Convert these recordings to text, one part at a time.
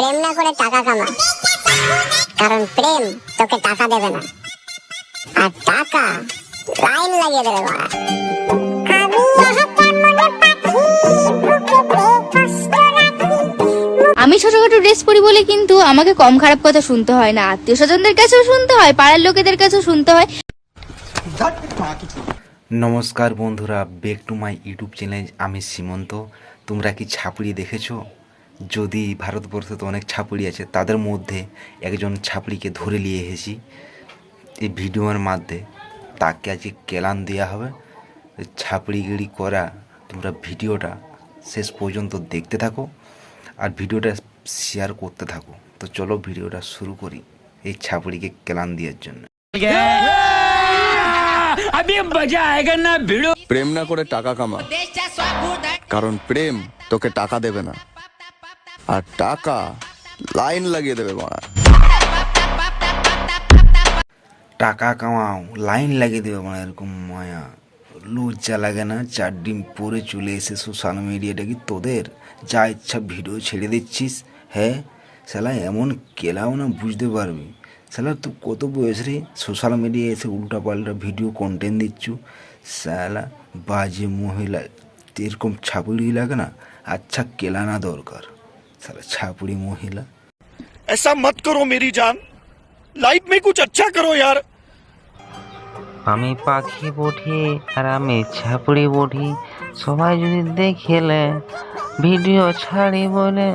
প্রেম না করে টাকা কামা, কারণ প্রেম তোকে টাকা দেবে না, আর টাকা লাইন লাগিয়ে দেবে বাড়া। আমি ছোটখাটো ড্রেস পরি বলে কিন্তু আমাকে কম খারাপ কথা শুনতে হয় না, আত্মীয় স্বজনদের কাছেও শুনতে হয়, পাড়ার লোকেদের কাছেও শুনতে হয়। নমস্কার বন্ধুরা, back to my YouTube channel. আমি সীমন্ত। তোমরা কি ছাপড়ি দেখেছো? যদি ভারতবর্ষে তো অনেক ছাপড়ি আছে, তাদের মধ্যে একজন ছাপড়িকে ধরে নিয়ে এসেছি এই ভিডিওর মাধ্যমে। তাকে আজকে কেলান দেওয়া হবে। ছাপড়িগিরি করা তোমরা ভিডিওটা শেষ পর্যন্ত দেখতে থাকো আর ভিডিওটা শেয়ার করতে থাকো। তো চলো ভিডিওটা শুরু করি এই ছাপড়িকে কেলান দেওয়ার জন্য। প্রেম না করে টাকা কামা, কারণ প্রেম তোকে টাকা দেবে না, আর টাকা লাইন লাগিয়ে দেবে মারা। টাকা কামাও, লাইন লাগিয়ে দেবে মানে এরকম মায়া। লজ্জা লাগে না? 4 ডিম পরে চলে এসে সোশ্যাল মিডিয়াটা কি তোদের যা ইচ্ছা ভিডিও ছেড়ে দিচ্ছিস? হ্যাঁ শালা, এমন কেলাও না বুঝতে পারবি। শালা তুই কত বয়স রে সোশ্যাল মিডিয়ায় এসে উল্টা পাল্টা ভিডিও কন্টেন্ট দিচ্ছু? শালা বাজে মহিলা, এরকম ছাপুড়ি লাগে না? আচ্ছা কেলানা দরকার শালা ছাপুড়ি মহিলা। ऐसा मत करो मेरी जान, लाइफ में कुछ अच्छा करो यार। আমি পাখি বঠি আর আমি ছাপড়ি বঠি, সবাই যদি দেখেলে ভিডিও ছাড়ি বলে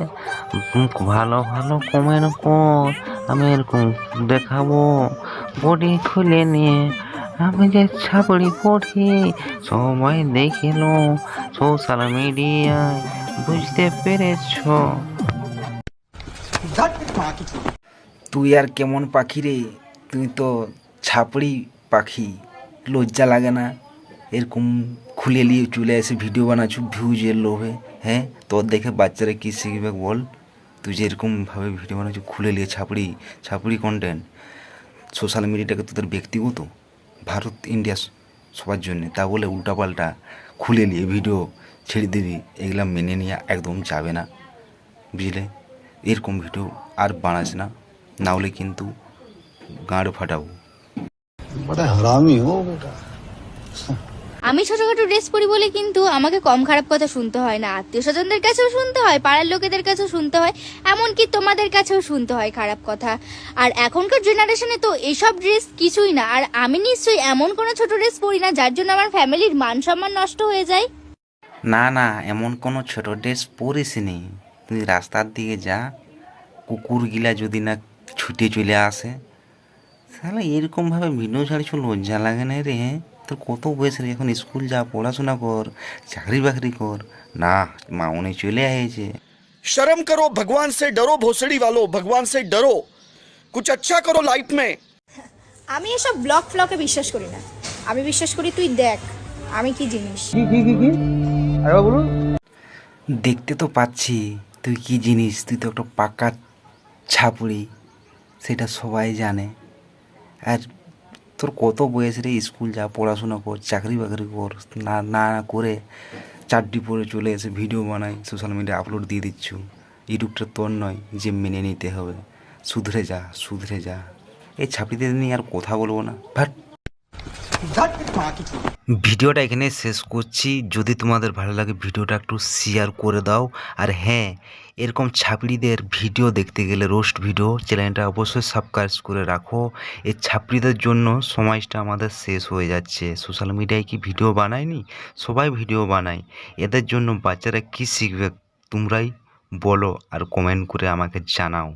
ভালো ভালো কমেন্ট কর। আমি এরকম দেখাবো বডি খুলে নিয়ে আমি যে ছাপড়ি পড়ি, সবাই দেখিলো সোশ্যাল মিডিয়ায়, বুঝতে পেরেছো? তুই আর কেমন পাখি রে? তুই তো ছাপড়ি পাখি। লজ্জা লাগে না? এরকম খুলে নিয়ে চলে এসে ভিডিও বানাচ্ছু ভিউজের লোভে। হ্যাঁ, তোর দেখে বাচ্চারা কী শিখবে বল? তুই যে এরকমভাবে ভিডিও বানাচ্ছু খুলে নিয়ে ছাপড়ি ছাপড়ি কন্টেন্ট। সোশ্যাল মিডিয়াটাকে তোদের ব্যক্তিগত, ভারত ইন্ডিয়া সবার জন্যে, তা বলে উল্টাপাল্টা খুলে নিয়ে ভিডিও ছেড়ে দিবি, এগুলা মেনে নেওয়া একদম যাবে না, বুঝলে? এরকম ভিডিও আর বানাস না, না হলে কিন্তু গাঁড় ফাটাবো। আমি ছোটখাটো ড্রেস পরি বলে কিন্তু আমাকে কম খারাপ কথা শুনতে হয় না, আত্মীয় স্বজনদের কাছেও শুনতে হয়, পাড়ার লোকেদের কাছেও শুনতে হয়, এমনকি তোমাদের কাছেও শুনতে হয় খারাপ কথা। আর এখনকার জেনারেশনে তো এসব ড্রেস কিছুই না। আর আমি নিশ্চয়ই এমন কোনো ছোট ড্রেস পরি না যার জন্য আমার ফ্যামিলির মান সম্মান নষ্ট হয়ে যায়। না না, এমন কোনো ছোট ড্রেস পরিসনি। তুই রাস্তার দিকে যা, কুকুরগুলা যদি না ছুটে চলে আসে, তাহলে এরকমভাবে ভিডিও ছাড়ছ, লজ্জা লাগে না রে? তোর কত বয়স রে? এখন স্কুল যা, পড়াশোনা কর, চাকরি বাকরি কর। না, মাউনে চলে আসছে। शर्म करो, भगवान से डरो भोसड़ी वालों, भगवान से डरो, कुछ अच्छा करो लाइफ में। আমি এসব ব্লগ ফ্লগে বিশ্বাস করি না। আমি বিশ্বাস করি তুই দেখ আমি কি জিনিস। দেখতে তো পাচ্ছি তুই কি জিনিস। তুই তো একটা পাকা ছাপুরি, সেটা সবাই জানে। আর তোর কত বয়স রে? স্কুল যা, পড়াশোনা কর, চাকরি বাকরি কর। না না করে 4 পরে চলে এসে ভিডিও বানাই, সোশ্যাল মিডিয়া আপলোড দিয়ে দিচ্ছু। ইউটিউবটা তোর নয় যে মেনে নিতে হবে। শুধরে যা, শুধরে যা। এই ছাপড়িদের নিয়ে আর কথা বলবো না, ভাট। ভিডিওটা এখানে শেষ করছি। যদি তোমাদের ভালো লাগে ভিডিওটা একটু শেয়ার করে দাও। আর হ্যাঁ, এরকম ছাপড়িদের ভিডিও দেখতে গেলে, রোস্ট ভিডিও, চ্যানেলটা অবশ্যই সাবস্ক্রাইব করে রাখো। এই ছাপড়িদের জন্য সমাজটা আমাদের শেষ হয়ে যাচ্ছে। সোশ্যাল মিডিয়ায় কি ভিডিও বানায়নি? সবাই ভিডিও বানায়। এদের জন্য বাচ্চারা কি শিখবে তোমরাই বলো আর কমেন্ট করে আমাকে জানাও।